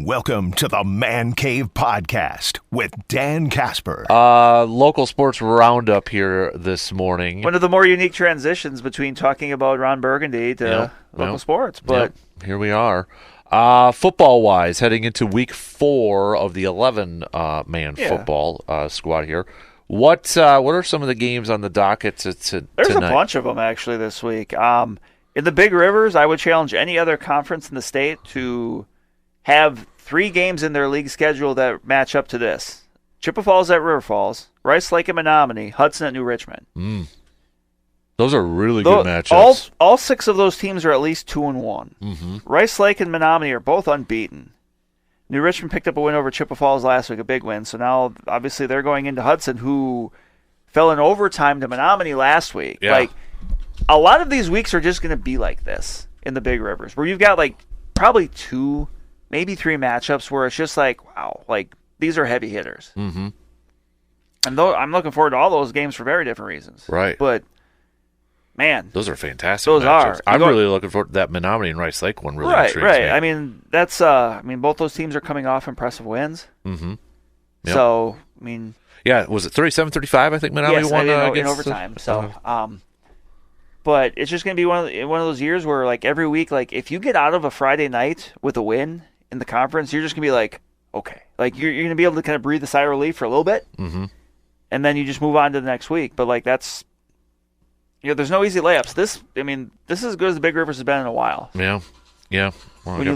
Welcome to the Man Cave Podcast with Dan Casper. Local Sports Roundup here this morning. One of the more unique transitions between talking about Ron Burgundy to local sports. But here we are. Football-wise, heading into week 4 of the 11-man football squad here. What are some of the games on the docket There's tonight? a bunch of them, actually, this week. In the Big Rivers, I would challenge any other conference in the state to have 3 games in their league schedule that match up to this. Chippewa Falls at River Falls, Rice Lake at Menominee, Hudson at New Richmond. Those are really good matchups. All 6 of those teams are at least 2-1. Mm-hmm. Rice Lake and Menominee are both unbeaten. New Richmond picked up a win over Chippewa Falls last week, a big win. So now, obviously, they're going into Hudson, who fell in overtime to Menominee last week. Yeah. Like, a lot of these weeks are just going to be like this in the Big Rivers, where you've got, probably 2, maybe 3 matchups where it's just wow, these are heavy hitters. Mm-hmm. And I'm looking forward to all those games for very different reasons. Right. But, man. Those are fantastic Those matchups. are. I'm really looking forward to that Menominee and Rice Lake one. Really intrigues me. I mean, that's. Both those teams are coming off impressive wins. Mm-hmm. Yep. So, yeah, was it 37-35? I think Menominee won in overtime. But it's just going to be one of those years where, every week, if you get out of a Friday night with a win in the conference, you're just going to be okay. You're going to be able to kind of breathe a sigh of relief for a little bit, and then you just move on to the next week. But, that's, there's no easy layups. This is as good as the Big Rivers has been in a while. Yeah. Well, when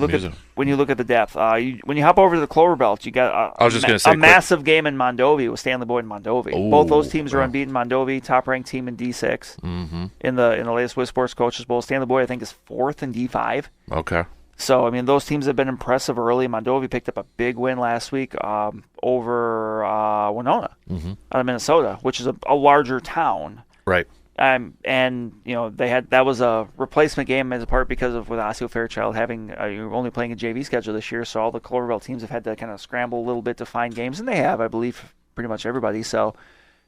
you look at the depth, when you hop over to the Clover Belt, you got a massive game in Mondovi with Stanley Boyd and Mondovi. Ooh, both those teams are unbeaten. Mondovi, top ranked team in D6 in the latest Wiz Sports Coaches Bowl. Stanley Boyd, I think, is 4th in D5. Okay. So those teams have been impressive early. Mondovi picked up a big win last week over Winona out of Minnesota, which is a larger town. Right. And that was a replacement game as a part because of with Osseo Fairchild having you're only playing a JV schedule this year, so all the Cloverville teams have had to kind of scramble a little bit to find games, and they have, I believe, pretty much everybody. So,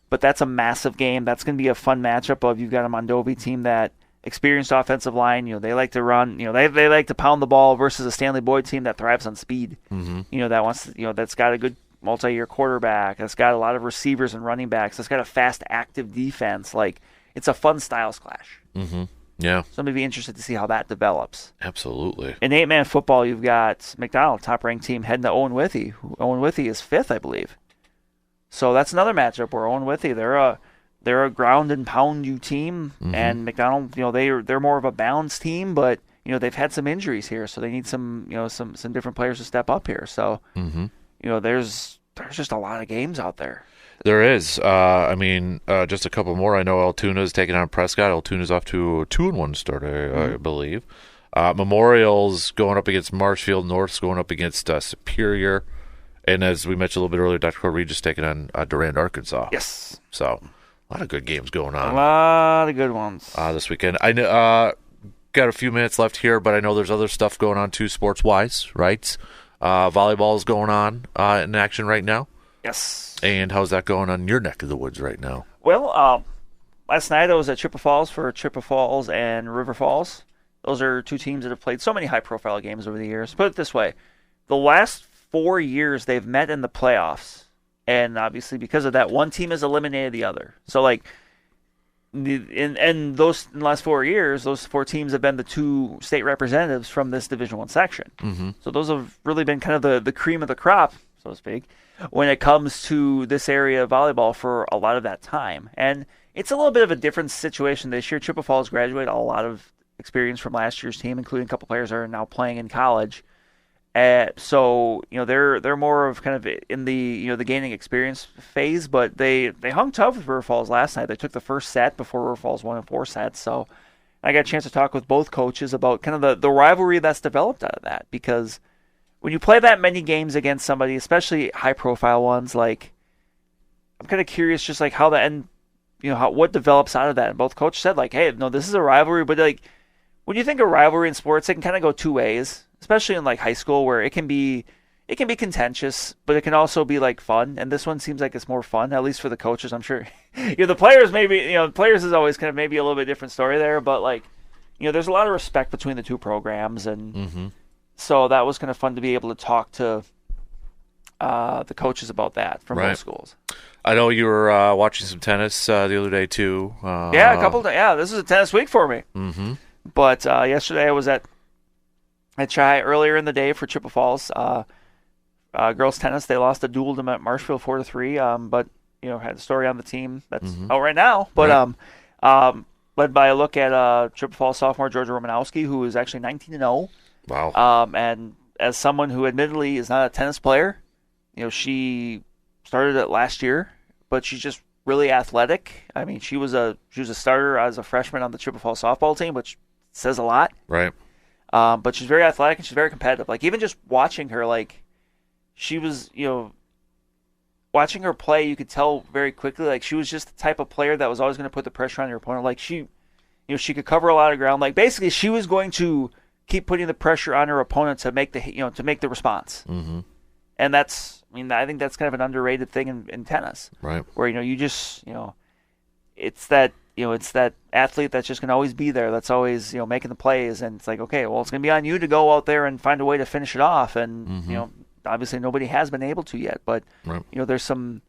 but that's a massive game. That's going to be a fun matchup. You've got a Mondovi team that experienced offensive line. They like to run. They like to pound the ball versus a Stanley Boyd team that thrives on speed. That wants that's got a good multi-year quarterback. That's got a lot of receivers and running backs. That's got a fast, active defense. It's a fun styles clash. Yeah. So I'm going to be interested to see how that develops. Absolutely. In 8-man football, you've got McDonald, top-ranked team, heading to Owen Withy. Owen Withy is 5th, I believe. So that's another matchup where Owen Withy, they're a ground and pound you team, and McDonald, they're more of a balance team, but they've had some injuries here, so they need some different players to step up here. So there's just a lot of games out there. There is. Just a couple more. I know Altoona's taking on Prescott. Altoona's off to a 2-1 start, I believe. Memorial's going up against Marshfield. North's going up against Superior. And as we mentioned a little bit earlier, Dr. Regis taking on Durand, Arkansas. Yes. So, a lot of good games going on. A lot of good ones. This weekend. I know, got a few minutes left here, but I know there's other stuff going on too sports-wise, right? Volleyball is going on in action right now. Yes. And how's that going on your neck of the woods right now? Well, last night I was at Chippewa Falls for Chippewa Falls and River Falls. Those are 2 teams that have played so many high-profile games over the years. Put it this way. The last 4 years they've met in the playoffs. And obviously because of that, one team has eliminated the other. So, in the last 4 years, those 4 teams have been the 2 state representatives from this Division I section. So those have really been kind of the cream of the crop, so to speak, when it comes to this area of volleyball for a lot of that time. And it's a little bit of a different situation this year. Chippewa Falls graduated a lot of experience from last year's team, including a couple players that are now playing in college. So they're more of kind of in the the gaining experience phase, but they hung tough with River Falls last night. They took the first set before River Falls won in 4 sets. So I got a chance to talk with both coaches about kind of the rivalry that's developed out of that, because when you play that many games against somebody, especially high-profile ones, I'm kind of curious just how the end, what develops out of that. And both coaches said, hey, no, this is a rivalry, but when you think of rivalry in sports, it can kind of go 2 ways, especially in high school, where it can be contentious, but it can also be fun. And this one seems like it's more fun, at least for the coaches. I'm sure, the players maybe, players is always kind of maybe a little bit different story there, but there's a lot of respect between the 2 programs, and So that was kind of fun to be able to talk to the coaches about that from both schools. I know you were watching some tennis the other day too. Yeah, a couple of this is a tennis week for me. Mm-hmm. But yesterday I was at Chai earlier in the day for Chippewa Falls. Girls tennis, they lost a duel to Marshfield 4-3. But had a story on the team that's out right now. But led by a look at Chippewa Falls sophomore Georgia Romanowski, who is actually 19-0. Wow. And as someone who admittedly is not a tennis player, she started it last year, but she's just really athletic. I mean, she was a starter as a freshman on the Chippewa Falls softball team, which says a lot. Right. But she's very athletic and she's very competitive. Like, even just watching her, like, she was, watching her play, you could tell very quickly, like, she was just the type of player that was always going to put the pressure on your opponent. Like, she could cover a lot of ground. Like, basically, she was going to keep putting the pressure on her opponent to make the response. Mm-hmm. And I think that's kind of an underrated thing in tennis. Right. Where, you just, it's that athlete that's just going to always be there. That's always, making the plays. And it's like, okay, well, it's going to be on you to go out there and find a way to finish it off. And, obviously nobody has been able to yet. But, there's some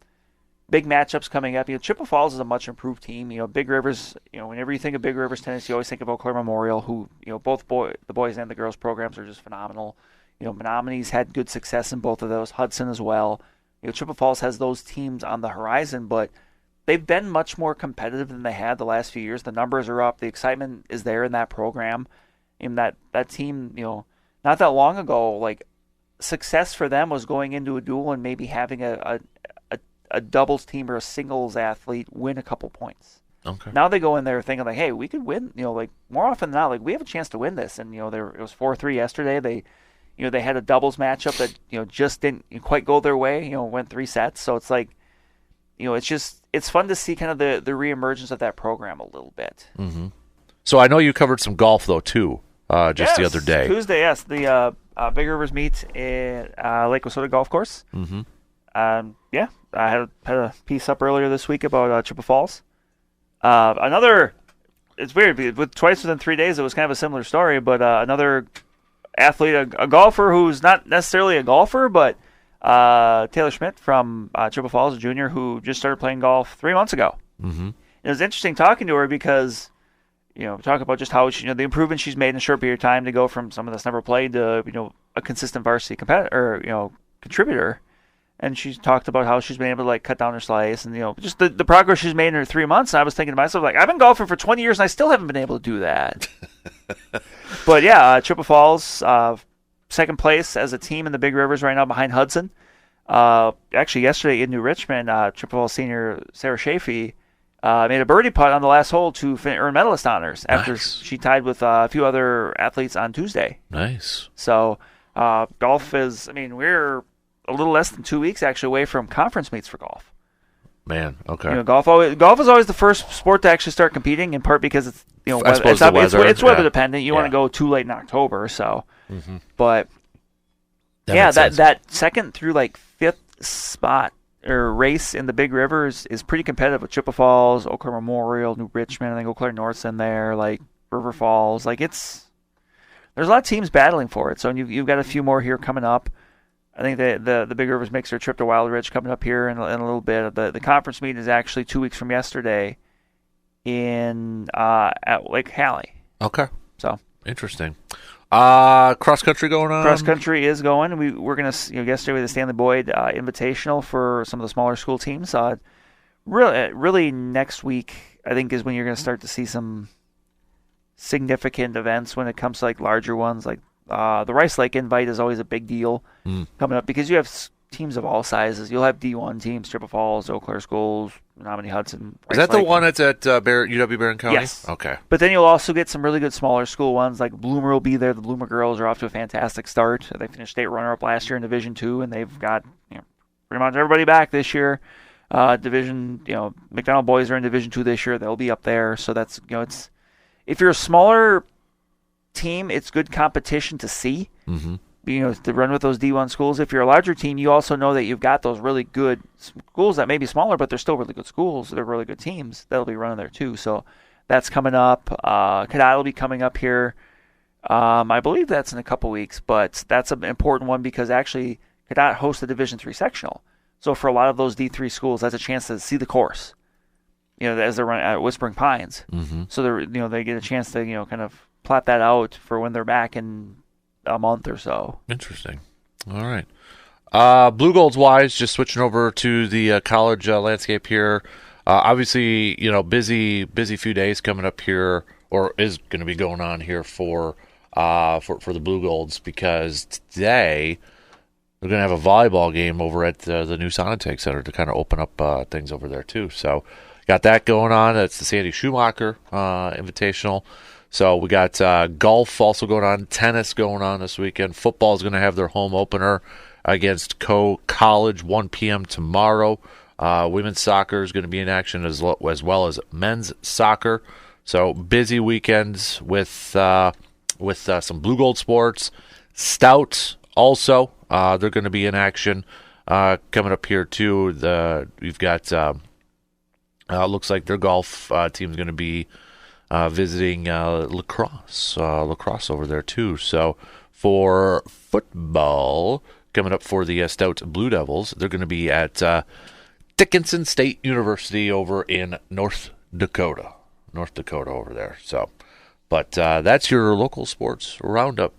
big matchups coming up. Chippewa Falls is a much improved team. Big Rivers, whenever you think of Big Rivers tennis, you always think of Eau Claire Memorial, who, both the boys and the girls programs are just phenomenal. Menominee's had good success in both of those. Hudson as well. Chippewa Falls has those teams on the horizon, but they've been much more competitive than they had the last few years. The numbers are up. The excitement is there in that program. In that team, not that long ago, like, success for them was going into a duel and maybe having a doubles team or a singles athlete win a couple points. Okay. Now they go in there thinking, like, hey, we could win. Like, more often than not, like, we have a chance to win this. And it was 4-3 yesterday. They had a doubles matchup that just didn't quite go their way. Went 3 sets. So it's like, it's fun to see kind of the reemergence of that program a little bit. Mm-hmm. So I know you covered some golf though too, the other day. Tuesday, yes, the Big Rivers meet at Lake Wissota Golf Course. Mm-hmm. I had a piece up earlier this week about Chippewa Falls. It's weird, with twice within 3 days, it was kind of a similar story, but another athlete, a golfer who's not necessarily a golfer, but Taylor Schmidt from Chippewa Falls, a junior who just started playing golf 3 months ago. Mm-hmm. It was interesting talking to her because, talk about just how the improvement she's made in a short period of time to go from someone that's never played to, a consistent varsity competitor, contributor. And she talked about how she's been able to, like, cut down her slice and, just the progress she's made in her 3 months. And I was thinking to myself, like, I've been golfing for 20 years and I still haven't been able to do that. But yeah, Chippewa Falls, second place as a team in the Big Rivers right now behind Hudson. Actually, yesterday in New Richmond, Chippewa Falls senior Sarah Shafee made a birdie putt on the last hole to earn medalist honors after she tied with a few other athletes on Tuesday. Nice. So golf is, we're a little less than 2 weeks actually away from conference meets for golf. Man, okay. Golf is always the first sport to actually start competing, in part because it's it's weather dependent. You want to go too late in October, so. Mm-hmm. But that second through like fifth spot or race in the Big Rivers is pretty competitive with Chippewa Falls, Eau Claire Memorial, New Richmond. I think Eau Claire North's in there, like River Falls. Like there's a lot of teams battling for it. So you've got a few more here coming up. I think the Big Rivers makes their trip to Wild Ridge coming up here in a little bit. The conference meet is actually 2 weeks from yesterday at Lake Hallie. Okay. So interesting. Cross country going on. Cross country is going. We're gonna yesterday with the Stanley Boyd Invitational for some of the smaller school teams. Really next week I think is when you're gonna start to see some significant events when it comes to like larger ones like. The Rice Lake Invite is always a big deal coming up because you have teams of all sizes. You'll have D1 teams, Chippewa Falls, Eau Claire Schools, Menominee Hudson. Is that the one that's at UW Barron County? Yes. Okay. But then you'll also get some really good smaller school ones like Bloomer will be there. The Bloomer girls are off to a fantastic start. They finished state runner-up last year in Division II, and they've got pretty much everybody back this year. McDonald boys are in Division II this year. They'll be up there. So that's it's if you're a smaller team, it's good competition to see. Mm-hmm. To run with those D1 schools. If you're a larger team, you also know that you've got those really good schools that may be smaller, but they're still really good schools. They're really good teams that'll be running there too. So that's coming up. Cadott will be coming up here I believe that's in a couple weeks, but that's an important one because actually Cadott hosts a Division III sectional. So for a lot of those D3 schools, that's a chance to see the course. As they're running at Whispering Pines. Mm-hmm. So they get a chance to kind of plot that out for when they're back in a month or so. Interesting. All right. Blue Golds wise, just switching over to the college landscape here. Obviously, busy few days coming up here, or is going to be going on here for the Blue Golds, because today they're going to have a volleyball game over at the new Sonotech Center to kind of open up things over there too. So got that going on. It's the Sandy Schumacher Invitational. So we got golf also going on, tennis going on this weekend. Football is going to have their home opener against College 1 p.m. tomorrow. Women's soccer is going to be in action as well as men's soccer. So busy weekends with some Blue Gold sports. Stout also, they're going to be in action coming up here too. We've got looks like their golf team is going to be visiting lacrosse over there too. So for football, coming up for the Stout Blue Devils, they're going to be at Dickinson State University over in North Dakota over there. So, but that's your local sports roundup